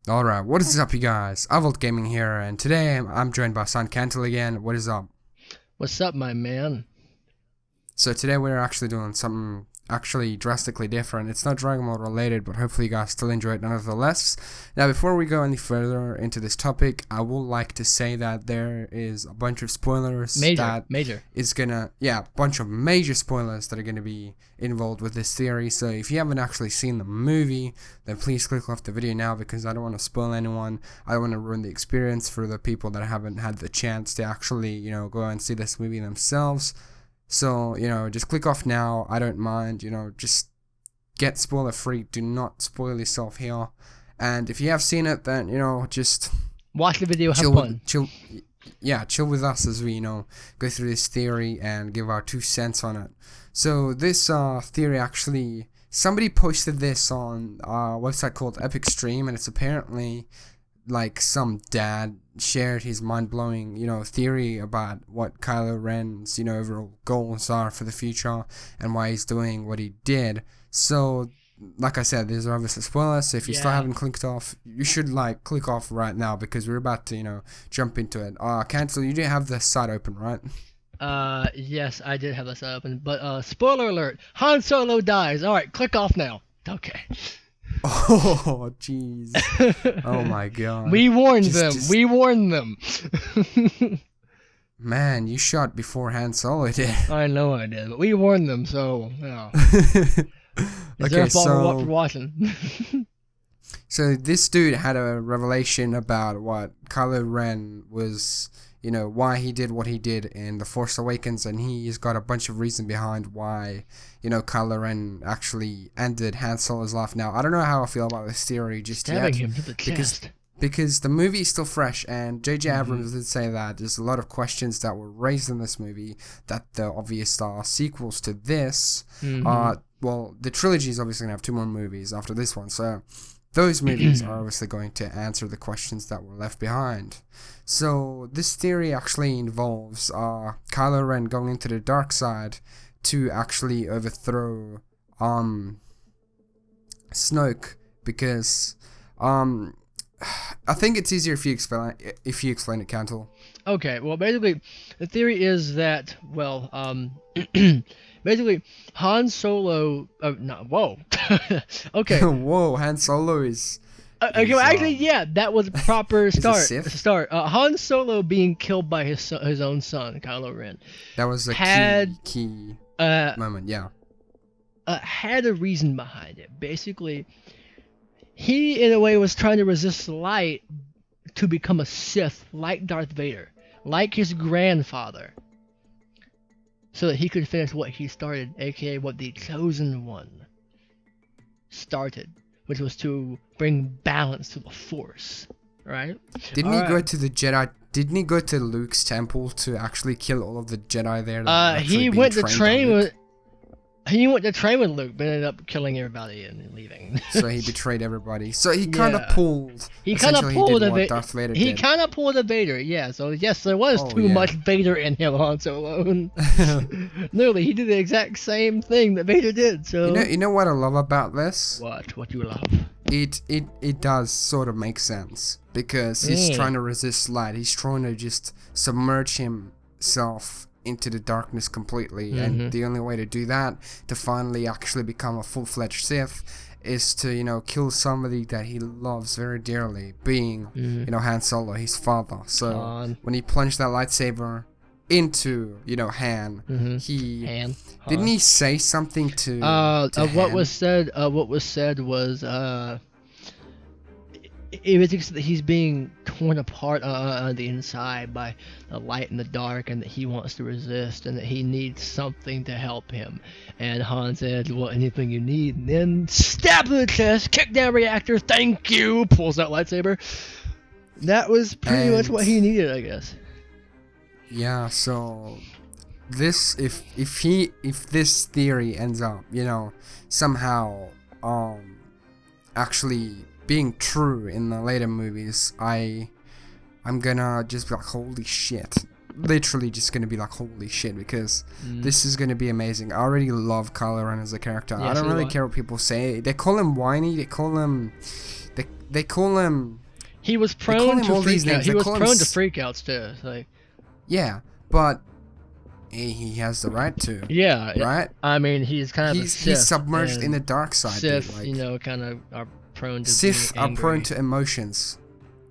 Alright, what is up you guys? iVoltGaming here, and today I'm joined by Son Cantle again. What is up? What's up, my man? So today we're actually doing something actually drastically different. It's not Dragon Ball related, but hopefully you guys still enjoy it nonetheless. Now before we go any further into this topic, I would like to say that there is a bunch of spoilers bunch of major spoilers that are gonna be involved with this theory. So if you haven't actually seen the movie, then please click off the video now, because I don't want to spoil anyone. I don't want to ruin the experience for the people that haven't had the chance to actually, go and see this movie themselves. So, just click off now. I don't mind, just get spoiler free. Do not spoil yourself here. And if you have seen it, then, just watch the video, have fun. Chill with us as we, go through this theory and give our 2 cents on it. So this theory actually, somebody posted this on a website called Epic Stream, and it's apparently like some dad shared his mind-blowing, theory about what Kylo Ren's, overall goals are for the future and why he's doing what he did. So, like I said, these are obviously spoilers, so if you still haven't clicked off, you should, click off right now, because we're about to, jump into it. Cancel, you didn't have the site open, right? Yes, I did have the site open, but, spoiler alert, Han Solo dies. Alright, click off now. Okay. Oh, jeez. Oh, my God. We warned them. We warned them. Man, you shot before Han Solo did. I know I did, but we warned them, so, Okay, so for watching. So this dude had a revelation about what Kylo Ren was, why he did what he did in The Force Awakens, and he's got a bunch of reason behind why, Kylo Ren actually ended Han Solo's life. Now, I don't know how I feel about this theory just Stabbing yet. him to the chest. Because the movie is still fresh, and J.J. Abrams did say that there's a lot of questions that were raised in this movie that the obvious sequels to this, well, the trilogy is obviously going to have 2 more movies after this one, so those movies are obviously going to answer the questions that were left behind. So this theory actually involves Kylo Ren going into the dark side to actually overthrow Snoke, because I think it's easier if you explain it, Cantle. Okay, well, basically, the theory is that, basically, Han Solo. Whoa. Okay. Whoa, Han Solo is. Okay, well, actually, yeah, that was a proper start. Sith? Han Solo being killed by his own son, Kylo Ren. That was a key moment, yeah. Had a reason behind it. Basically, he, in a way, was trying to resist light to become a Sith, like Darth Vader, like his grandfather, so that he could finish what he started, aka what the Chosen One started, which was to bring balance to the Force, right? Didn't he go to the Jedi? Didn't he go to Luke's temple to actually kill all of the Jedi there? He went to train with. He went to train with Luke, but ended up killing everybody and leaving. So he betrayed everybody. So he kind of pulled. He kind of pulled a Vader. He kind of pulled a Vader, yeah. So yes, there was too much Vader in him, Han Solo. Literally, he did the exact same thing that Vader did. So you know what I love about this? What you love? It does sort of make sense, because he's trying to resist light. He's trying to just submerge himself into the darkness completely, and the only way to do that, to finally actually become a full-fledged Sith, is to kill somebody that he loves very dearly, being Han Solo, his father. So when he plunged that lightsaber into Han, didn't he say something to what Han? was said was it was that he's being torn apart on the inside by the light and the dark, and that he wants to resist, and that he needs something to help him. And Han said, well, anything you need, and then stab to the chest, kick down reactor, thank you, pulls out lightsaber. That was pretty much what he needed, I guess. Yeah, so this, if this theory ends up, somehow actually being true in the later movies, I'm gonna just be like, holy shit. Literally just gonna be like, holy shit, because this is gonna be amazing. I already love Kylo Ren as a character. I don't really care what people say. They call him whiny, they call him they call him. He was call prone him to all these freak out. names. He They was call him prone to freakouts too. Like, yeah, but he has the right to. yeah, Right? I mean, he's kind of a Sith, he's submerged in and the dark side. Sith, dude. Like, you know, kind of are prone to Sith being are angry. prone to emotions.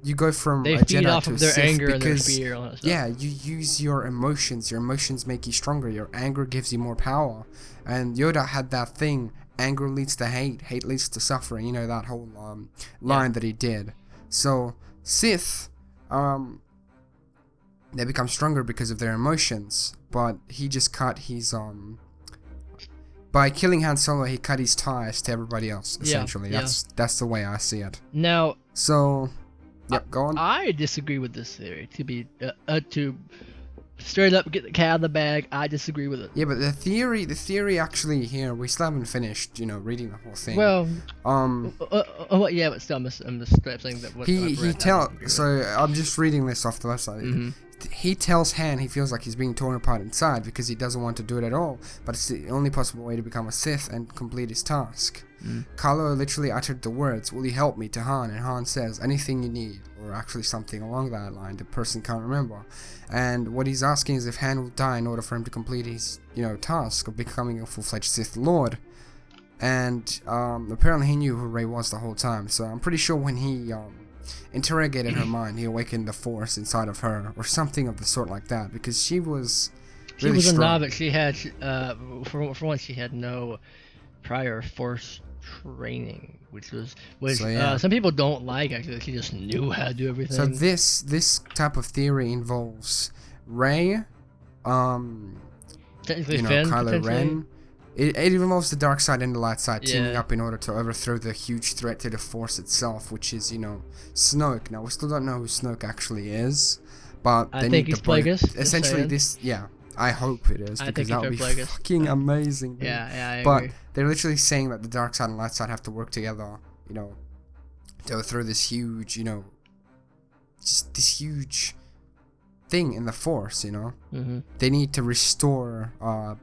You go from They a feed Jedi off to of a their Sith anger and their because fear and all that stuff. yeah, you use your emotions. Your emotions make you stronger. Your anger gives you more power. And Yoda had that thing. Anger leads to hate. Hate leads to suffering. You know that whole line that he did. So Sith, they become stronger because of their emotions. But he just cut his by killing Han Solo, he cut his ties to everybody else. Essentially, that's the way I see it. Now, so, yep, go on. I disagree with this theory. To straight up get the cat out of the bag, I disagree with it. Yeah, but the theory actually here, we still haven't finished, reading the whole thing. Well, yeah, but still, I'm just straight up saying that what so I'm just reading this off the website. Mm-hmm. He tells Han he feels like he's being torn apart inside because he doesn't want to do it at all, but it's the only possible way to become a Sith and complete his task. Kylo literally uttered the words, "Will you help me?" to Han, and Han says, "Anything you need," or actually something along that line. The person can't remember. And what he's asking is if Han will die in order for him to complete his, task of becoming a full-fledged Sith Lord. And apparently he knew who Rey was the whole time, so I'm pretty sure when he interrogated her mind, he awakened the Force inside of her, or something of the sort like that, because she was really a strong. novice. She had, for once, she had no prior Force training, which some people don't like. Actually, she just knew how to do everything. So this type of theory involves Rey, technically Finn, Kylo Ren. It involves the dark side and the light side teaming Yeah. up in order to overthrow the huge threat to the Force itself, which is, Snoke. Now, we still don't know who Snoke actually is, but I they think need he's to play. Plagueis, Essentially, I hope it is, I because think that would be it's Plagueis. fucking amazing. Dude. Yeah, I But agree. they're literally saying that the dark side and light side have to work together, to overthrow this huge, just this huge thing in the Force, Mm-hmm. They need to restore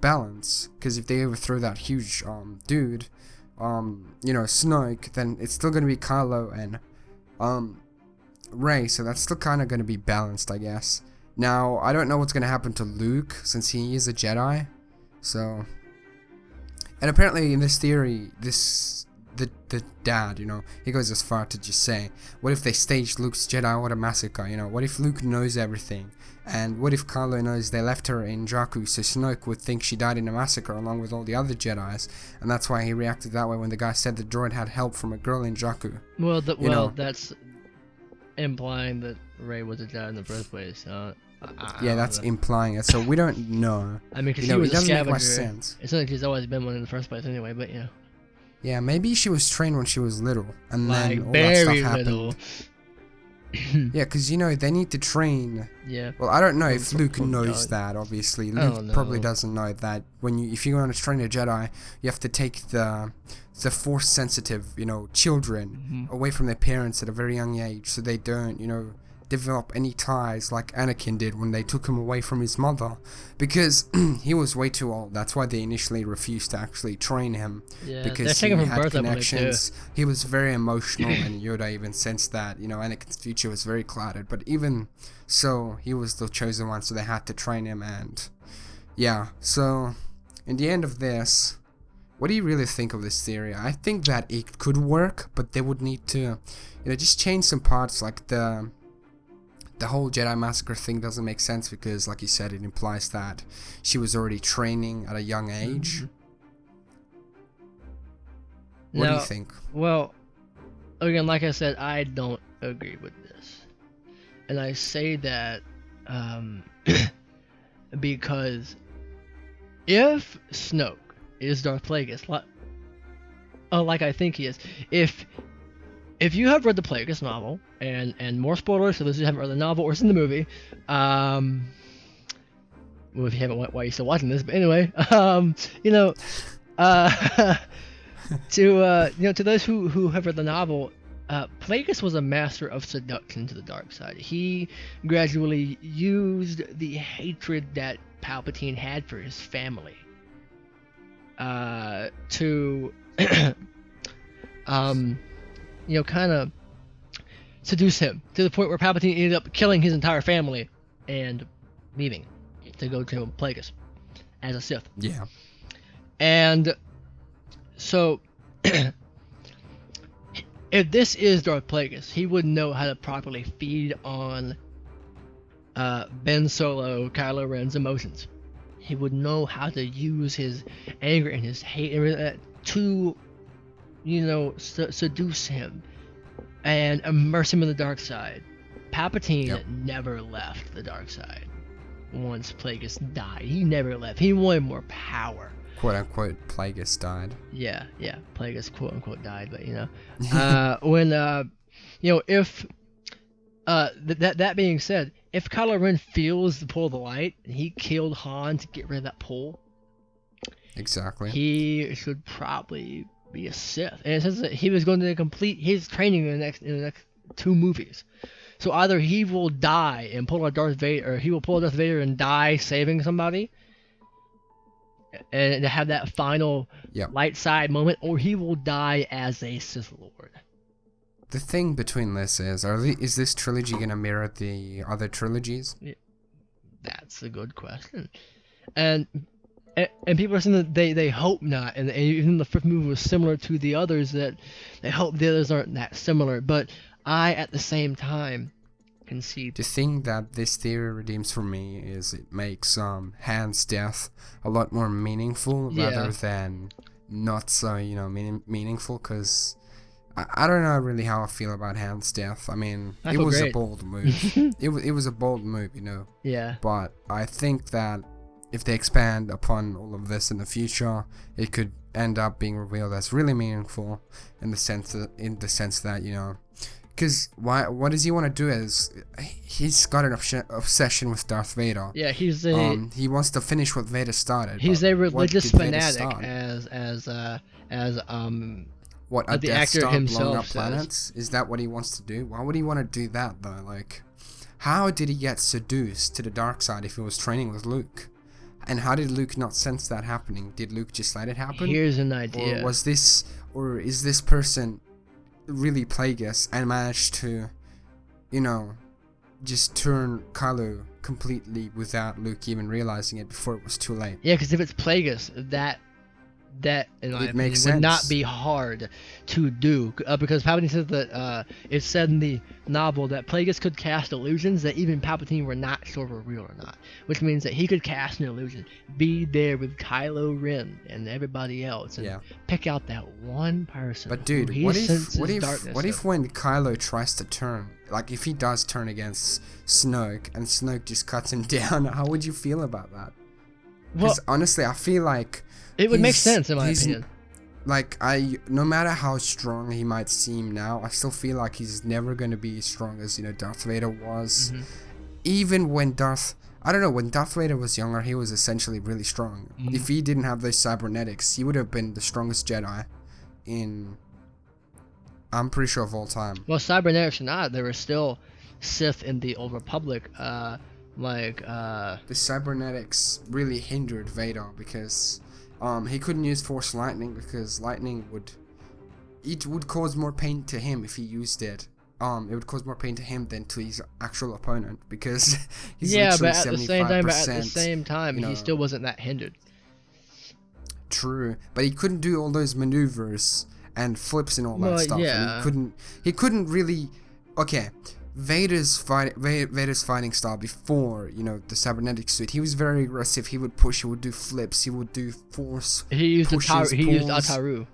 balance, because if they overthrow that huge dude, Snoke, then it's still gonna be Kylo and Rey, so that's still kind of gonna be balanced, I guess. Now, I don't know what's gonna happen to Luke since he is a Jedi, so. And apparently, in this theory, the dad, he goes as far to just say, what if they staged Luke's Jedi Order massacre? What if Luke knows everything? And what if Kylo knows they left her in Jakku, so Snoke would think she died in a massacre along with all the other Jedis, and that's why he reacted that way when the guy said the droid had help from a girl in Jakku. Well, that's implying that Rey was a Jedi in the first place. Yeah, that's implying it, so we don't know. I mean, because she was it a doesn't make scavenger. much sense. It's not like she's always been one in the first place anyway, but Yeah, maybe she was trained when she was little, and then all that very stuff little. happened. Yeah, because they need to train. Yeah. Well, I don't know if From- Luke from knows God. that. Obviously, I don't Luke probably know. doesn't know that. If you're going to train a Jedi, you have to take the Force sensitive, children away from their parents at a very young age, so they don't, develop any ties like Anakin did when they took him away from his mother, because he was way too old. That's why they initially refused to actually train him, Yeah, because they're taking he him from had birth, I believe, connections. He was very emotional, and Yoda even sensed that Anakin's future was very clouded. But even so, he was the chosen one, so they had to train him. And yeah, so in the end of this, what do you really think of this theory? I think that it could work, but they would need to just change some parts, like the whole Jedi Massacre thing doesn't make sense because, like you said, it implies that she was already training at a young age. What do you think? Well, again, like I said, I don't agree with this. And I say that because if Snoke is Darth Plagueis, like I think he is, if you have read the Plagueis novel, and more spoilers for those who haven't read the novel or seen the movie, well, if you haven't, why are you still watching this? But anyway, to those who have read the novel, Plagueis was a master of seduction to the dark side. He gradually used the hatred that Palpatine had for his family to kind of seduce him to the point where Palpatine ended up killing his entire family and leaving to go to Plagueis as a Sith. Yeah. And so, if this is Darth Plagueis, he would know how to properly feed on Ben Solo, Kylo Ren's emotions. He would know how to use his anger and his hate to, seduce him and immerse him in the dark side. Palpatine never left the dark side. Once Plagueis died, he never left. He wanted more power. "Quote unquote," Plagueis died. Yeah, Plagueis quote unquote died, but when if that being said, if Kylo Ren feels the pull of the light and he killed Han to get rid of that pull, exactly, he should probably be a Sith. And it says that he was going to complete his training in the next 2 movies. So either he will die and pull a Darth Vader, or he will pull a Darth Vader and die saving somebody, and to have that final light side moment, or he will die as a Sith Lord. The thing between this is this trilogy gonna mirror the other trilogies? Yeah, that's a good question. And people are saying that they hope not, and even the 5th movie was similar to the others, that they hope the others aren't that similar. But I, at the same time, can see the thing that this theory redeems for me is it makes Han's death a lot more meaningful rather than not so meaningful, because I don't know really how I feel about Han's death. I mean, it was a bold move. it was a bold move, Yeah. But I think that if they expand upon all of this in the future, it could end up being revealed as really meaningful in the sense that because what does he want to do? He's got an obsession with Darth Vader. Yeah, he wants to finish what Vader started. He's a religious fanatic, what, a the Death actor Star himself blowing up says. planets? Is that what he wants to do? Why would he want to do that though? Like, how did he get seduced to the dark side if he was training with Luke? And how did Luke not sense that happening? Did Luke just let it happen? Here's an idea. Or is this person really Plagueis and managed to, just turn Kylo completely without Luke even realizing it before it was too late? Yeah, because if it's Plagueis, that in my opinion would not be hard to do, because Palpatine says that it's said in the novel that Plagueis could cast illusions that even Palpatine were not sure were real or not, which means that he could cast an illusion, be there with Kylo Ren and everybody else, and pick out that one person. But dude, what if when Kylo tries to turn, like if he does turn against Snoke and Snoke just cuts him down, how would you feel about that? Because honestly, I feel like it would make sense in my opinion. Like, no matter how strong he might seem now, I still feel like he's never going to be as strong as, Darth Vader was. Mm-hmm. Even when Darth Vader was younger, he was essentially really strong. Mm-hmm. If he didn't have those cybernetics, he would have been the strongest Jedi I'm pretty sure, of all time. Well, cybernetics or not, there were still Sith in the Old Republic, the cybernetics really hindered Vader because he couldn't use Force Lightning because lightning would cause more pain to him if he used it. It would cause more pain to him than to his actual opponent because he's literally 75%. But at the same time, he still wasn't that hindered. True, but he couldn't do all those maneuvers and flips and all that stuff. Yeah. And he couldn't really. Okay, Vader's fighting style before, the cybernetic suit, he was very aggressive. He would push, he would do flips, he would do force pushes, he used Ataru.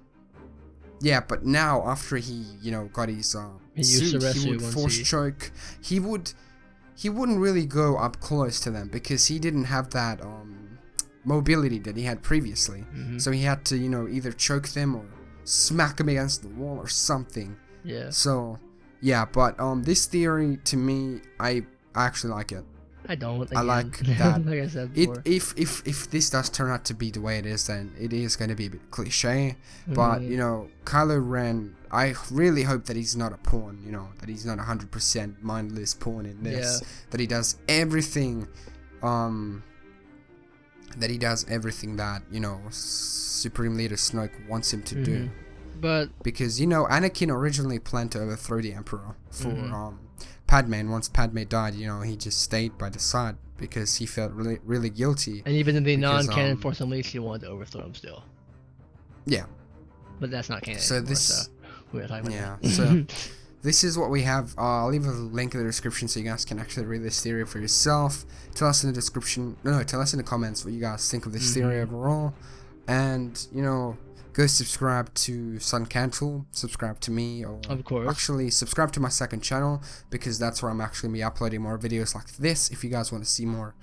Yeah, but now after he, got his suit, he would force choke. He wouldn't really go up close to them because he didn't have that mobility that he had previously. Mm-hmm. So he had to, either choke them or smack them against the wall or something. Yeah. So yeah, but this theory, to me, I actually like it. I don't. Again. I like that. Like I said before. If this does turn out to be the way it is, then it is going to be a bit cliche. But Kylo Ren, I really hope that he's not a pawn. That he's not 100% mindless pawn in this. Yeah. That he does everything. That Supreme Leader Snoke wants him to do. But because Anakin originally planned to overthrow the Emperor for Padme, and once Padme died, he just stayed by the side because he felt really, really guilty. And even in the non-canon Force Unleashed, he wanted to overthrow him still. Yeah. But that's not canon so anymore, this, so we're talking about so this is what we have. I'll leave a link in the description so you guys can actually read this theory for yourself. Tell us in the description, tell us in the comments what you guys think of this theory overall. And, go subscribe to Sun Cantle, subscribe to me, or of course. Actually subscribe to my second channel, because that's where I'm actually going to be uploading more videos like this. If you guys want to see more,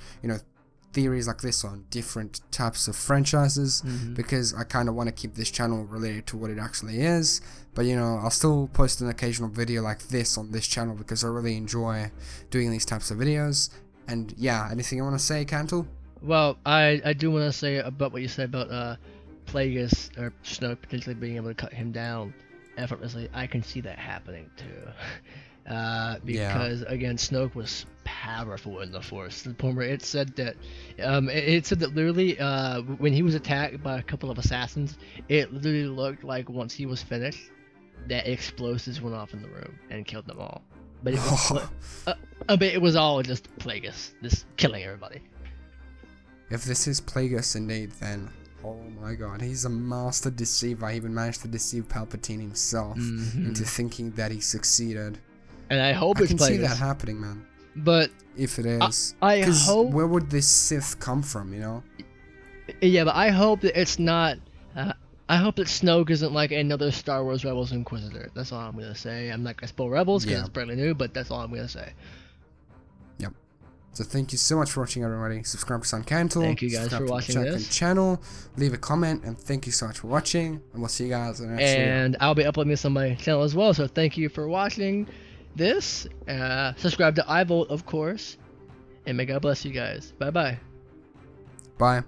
theories like this on different types of franchises, because I kind of want to keep this channel related to what it actually is. But I'll still post an occasional video like this on this channel because I really enjoy doing these types of videos. And yeah, anything you want to say, Cantle? Well, I do want to say about what you said about Plagueis or Snoke potentially being able to cut him down effortlessly. I can see that happening too, because again, Snoke was powerful in the Force to the point where it said that literally when he was attacked by a couple of assassins, it literally looked like once he was finished, that explosives went off in the room and killed them all. But it was, but it was all just Plagueis, just killing everybody. If this is Plagueis indeed, then oh my god, he's a master deceiver. He even managed to deceive Palpatine himself into thinking that he succeeded. And I hope it's Plagueis. I can see that happening, man. But if it is, I hope. Where would this Sith come from, Yeah, but I hope that it's not. I hope that Snoke isn't like another Star Wars Rebels Inquisitor. That's all I'm gonna say. I'm not gonna spoil Rebels because it's barely new, but that's all I'm gonna say. Yep. So thank you so much for watching, everybody. Subscribe to Sun Cantle. Thank you guys for watching this channel. Leave a comment, and thank you so much for watching. And we'll see you guys in the next video. And I'll be uploading this on my channel as well. So thank you for watching this. Subscribe to iVolt, of course. And may God bless you guys. Bye-bye. Bye.